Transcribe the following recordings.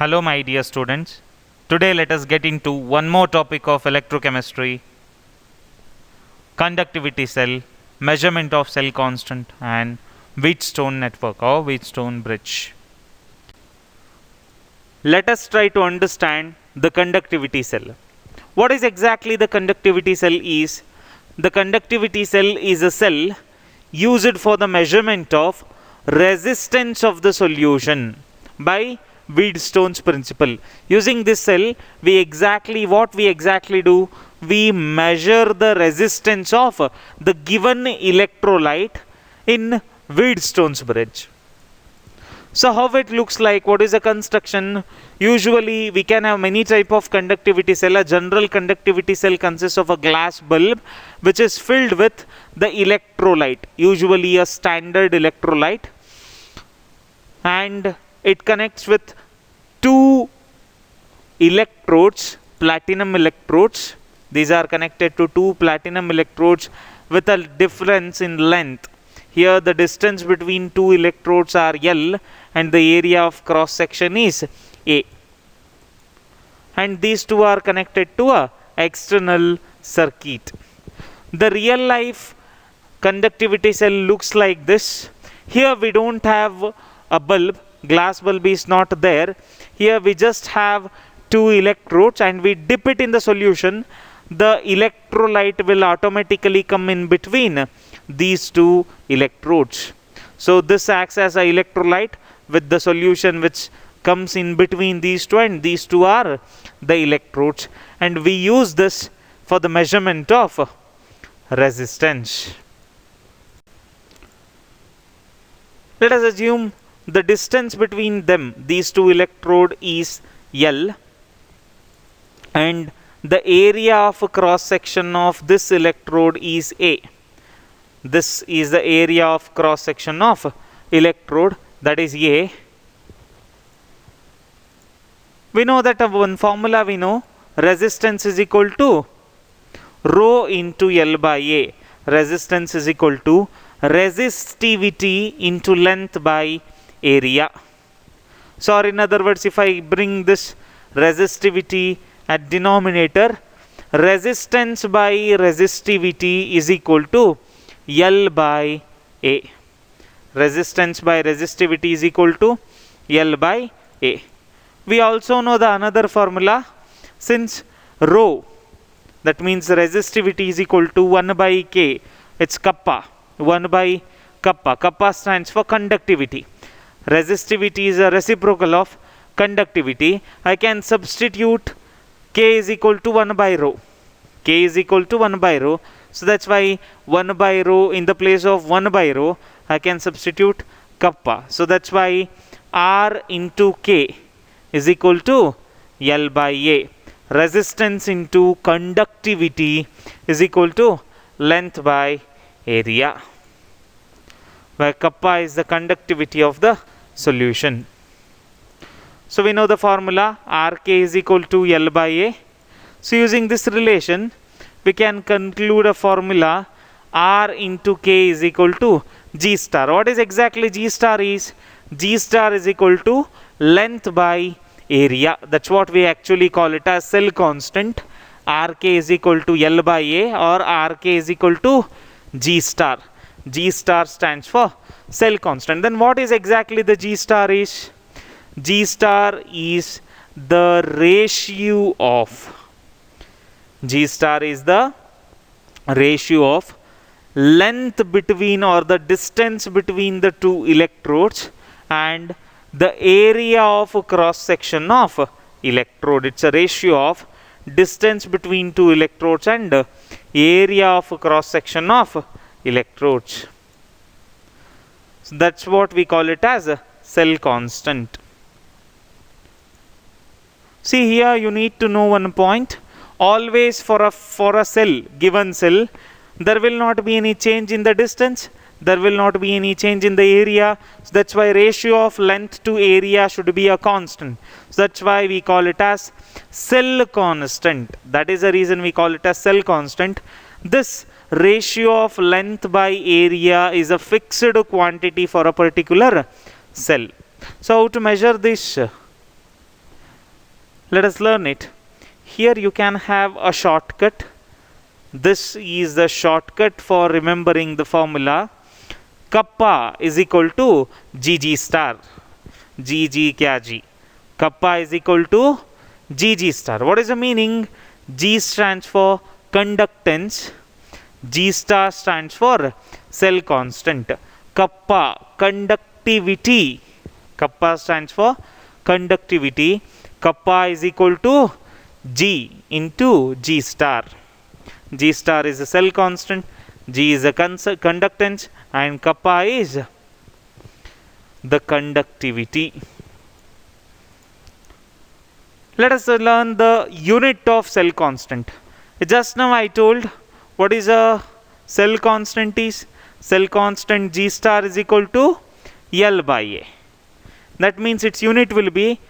Hello, my dear students. Today, let us get into one more topic of electrochemistry: conductivity cell, measurement of cell constant, and Wheatstone network or Wheatstone bridge. Let us try to understand the conductivity cell. What is exactly the conductivity cell is? The conductivity cell is a cell used for the measurement of resistance of the solution by Wheatstone's principle. Using this cell, we exactly do? We measure the resistance of the given electrolyte in Wheatstone's bridge. So how it looks like, what is the construction? Usually we can have many type of conductivity cell. A general conductivity cell consists of a glass bulb which is filled with the electrolyte, usually a standard electrolyte, and it connects with two electrodes, platinum electrodes. These are connected to two platinum electrodes with a difference in length. Here the distance between two electrodes are L and the area of cross section is A. And these two are connected to a external circuit. The real life conductivity cell looks like this. Here we don't have a bulb, glass bulb is not there. Here we just have two electrodes and we dip it in the solution. The electrolyte will automatically come in between these two electrodes. So this acts as an electrolyte with the solution which comes in between these two, and these two are the electrodes, and we use this for the measurement of resistance. Let us assume the distance between them, these two electrodes, is L, and the area of cross section of this electrode is A. This is the area of cross section of electrode, that is A. We know that one formula we know, resistance is equal to rho into L by A. Resistance is equal to resistivity into length by area. So, or in other words, if I bring this resistivity at denominator, resistance by resistivity is equal to L by A. Resistance by resistivity is equal to L by A. We also know the another formula, since rho, that means resistivity is equal to 1 by K, it's kappa, 1 by kappa. Kappa stands for conductivity. Resistivity is a reciprocal of conductivity. I can substitute K is equal to 1 by rho. K is equal to 1 by rho. So that's why 1 by rho, in the place of 1 by rho, I can substitute kappa. So that's why R into K is equal to L by A. Resistance into conductivity is equal to length by area, where kappa is the conductivity of the solution. So we know the formula, Rk is equal to L by A. So using this relation, we can conclude a formula, R into K is equal to G star. What is exactly G star is? G star is equal to length by area. That's what we actually call it as cell constant. Rk is equal to L by A, or Rk is equal to G star. G star stands for cell constant. Then what is exactly the G star is? G star is the ratio of, G star is the ratio of length between, or the distance between the two electrodes, and the area of cross section of electrode. It's a ratio of distance between two electrodes and area of cross section of electrodes. So that's what we call it as a cell constant. See, here you need to know one point. Always for a cell, given cell, there will not be any change in the distance, there will not be any change in the area. So that's why ratio of length to area should be a constant. So that's why we call it as cell constant. That is the reason we call it as cell constant. This ratio of length by area is a fixed quantity for a particular cell. So how to measure this? Let us learn it. Here you can have a shortcut. This is the shortcut for remembering the formula. Kappa is equal to Gg star. Gg kya G? Kappa is equal to Gg star. What is the meaning? G stands for conductance. G star stands for cell constant. Kappa, conductivity. Kappa stands for conductivity. Kappa is equal to G into G star. G star is a cell constant, G is a conductance, and kappa is the conductivity. Let us learn the unit of cell constant. Just now I told what is a cell constant is. Cell constant G star is equal to L by A. That means its unit will be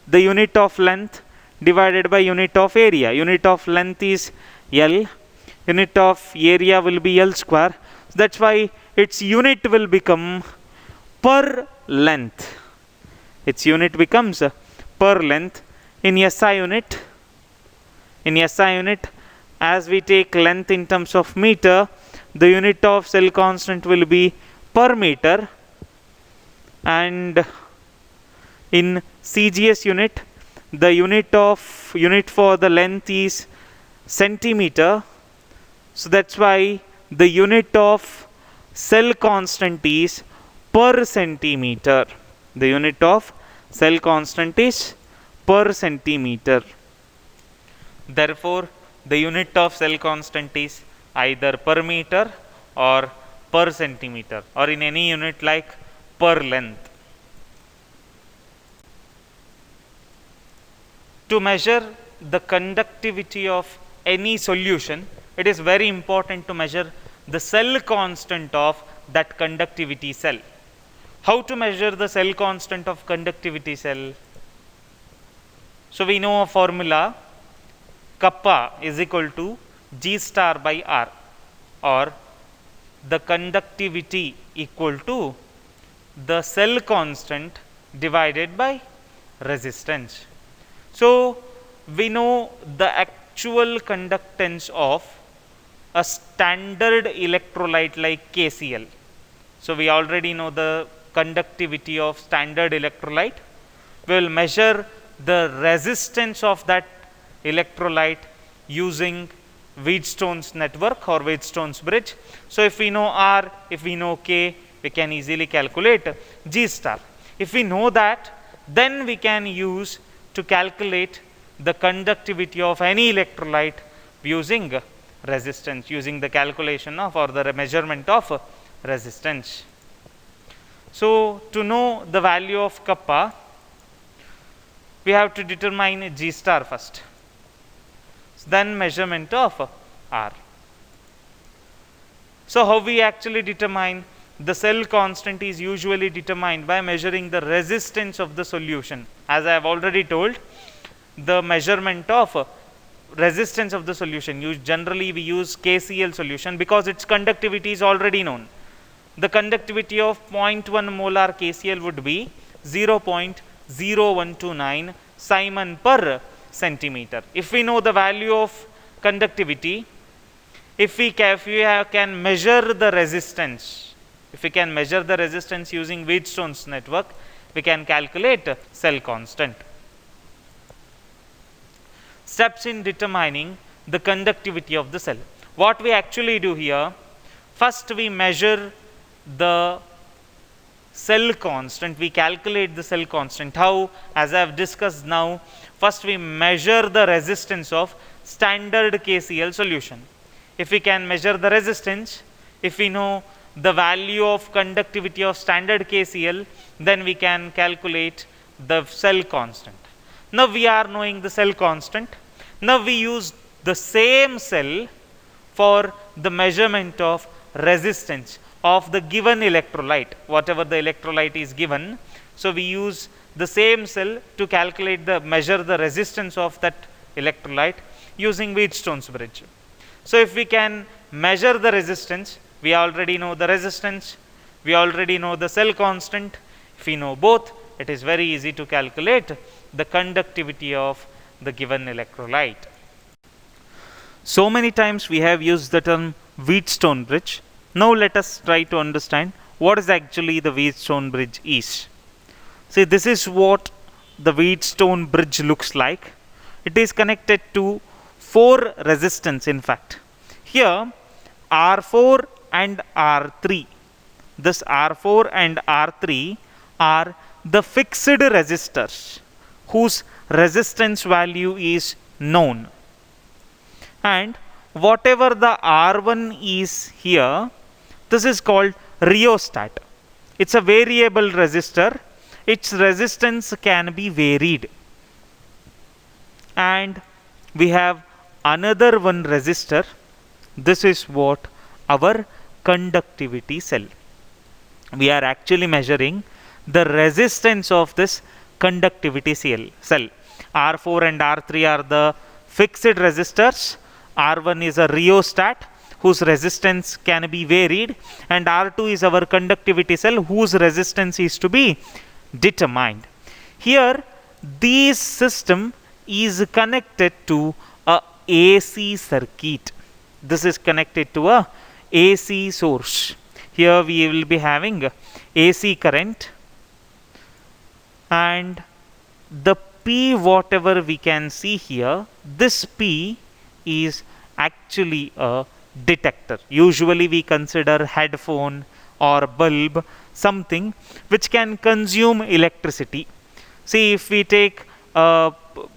the unit of length divided by unit of area. Unit of length is L. Unit of area will be L square. That's why its unit will become per length. Its unit becomes per length. In SI unit, as we take length in terms of meter, the unit of cell constant will be per meter. And in CGS unit, the unit for the length is centimeter. So that's why the unit of cell constant is per centimeter. The unit of cell constant is per centimeter. Therefore, the unit of cell constant is either per meter or per centimeter, or in any unit like per length. To measure the conductivity of any solution, it is very important to measure the cell constant of that conductivity cell. How to measure the cell constant of conductivity cell? So we know a formula, kappa is equal to G star by R, or the conductivity equal to the cell constant divided by resistance. So we know the actual conductance of a standard electrolyte like KCl. So we already know the conductivity of standard electrolyte. We will measure the resistance of that electrolyte using Wheatstone's network or Wheatstone's bridge. So if we know R, if we know K, we can easily calculate G star. If we know that, then we can use to calculate the conductivity of any electrolyte using resistance, using the calculation of or the measurement of resistance. So to know the value of kappa, we have to determine G star first, then measurement of R. So how we actually determine? The cell constant is usually determined by measuring the resistance of the solution. As I have already told, the measurement of resistance of the solution, generally we use KCl solution because its conductivity is already known. The conductivity of 0.1 molar KCl would be 0.0129 Simon per centimeter. If we know the value of conductivity, if we can measure the resistance, if we can measure the resistance using Wheatstone's network, we can calculate cell constant. Steps in determining the conductivity of the cell. What we actually do here, first we measure the cell constant, we calculate the cell constant. How? As I have discussed now, first we measure the resistance of standard KCl solution. If we can measure the resistance, if we know the value of conductivity of standard KCl, then we can calculate the cell constant. Now we are knowing the cell constant. Now we use the same cell for the measurement of resistance of the given electrolyte, whatever the electrolyte is given. So we use the same cell to calculate measure the resistance of that electrolyte using Wheatstone's bridge. So if we can measure the resistance, we already know the resistance, we already know the cell constant. If we know both, it is very easy to calculate the conductivity of the given electrolyte. So many times we have used the term Wheatstone bridge. Now let us try to understand what is actually the Wheatstone bridge is. See, this is what the Wheatstone bridge looks like. It is connected to 4 resistance in fact. Here R4 and R3. This R4 and R3 are the fixed resistors whose resistance value is known. And whatever the R1 is here, this is called rheostat. It's a variable resistor. Its resistance can be varied. And we have another one resistor. This is what our conductivity cell. We are actually measuring the resistance of this conductivity cell. R4 and R3 are the fixed resistors. R1 is a rheostat whose resistance can be varied, and R2 is our conductivity cell whose resistance is to be determined. Here this system is connected to a AC circuit. This is connected to a AC source. Here we will be having AC current, and the P whatever we can see here, this P is actually a detector. Usually we consider headphone or bulb something which can consume electricity. See, if we take a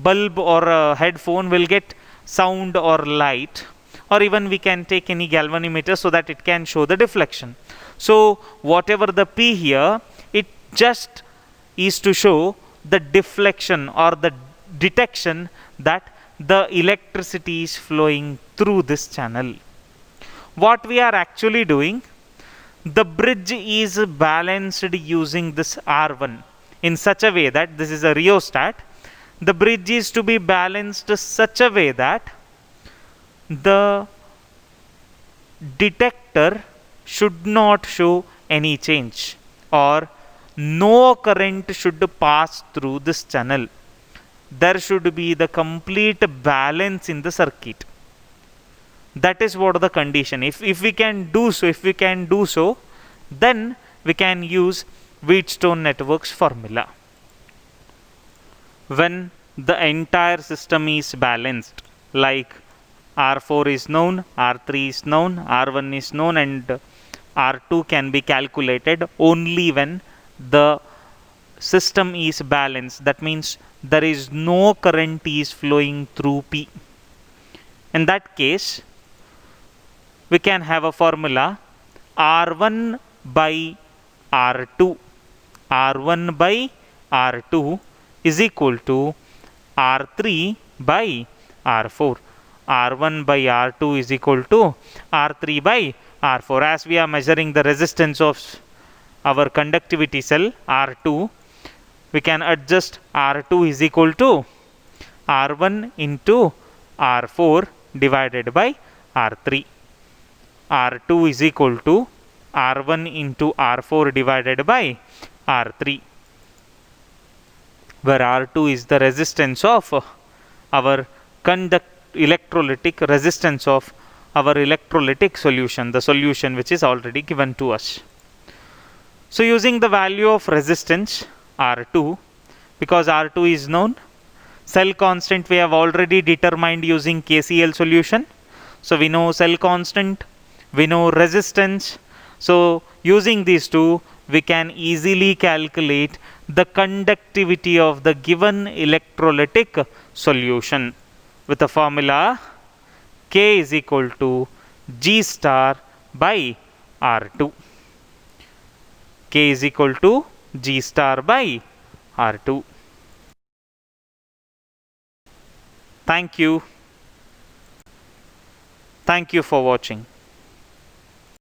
bulb or a headphone, we'll get sound or light, or even we can take any galvanometer so that it can show the deflection. So whatever the P here, it just is to show the deflection or the detection that the electricity is flowing through this channel. What we are actually doing, the bridge is balanced using this R1 in such a way that this is a rheostat. The bridge is to be balanced such a way that the detector should not show any change, or no current should pass through this channel. There should be the complete balance in the circuit. That is what the condition. If we can do so, then we can use Wheatstone network's formula. When the entire system is balanced, like R4 is known, R3 is known, R1 is known, and R2 can be calculated only when the system is balanced. That means there is no current is flowing through P. In that case, we can have a formula R1 by R2. R1 by R2 is equal to R3 by R4. R1 by R2 is equal to R3 by R4. As we are measuring the resistance of our conductivity cell R2, we can adjust R2 is equal to R1 into R4 divided by R3. R2 is equal to R1 into R4 divided by R3, where R2 is the resistance of our electrolytic resistance of our electrolytic solution, the solution which is already given to us. So using the value of resistance R2, because R2 is known, cell constant we have already determined using KCl solution. So we know cell constant, we know resistance. So using these two, we can easily calculate the conductivity of the given electrolytic solution with the formula K is equal to G star by R2. K is equal to G star by R2. Thank you. Thank you for watching.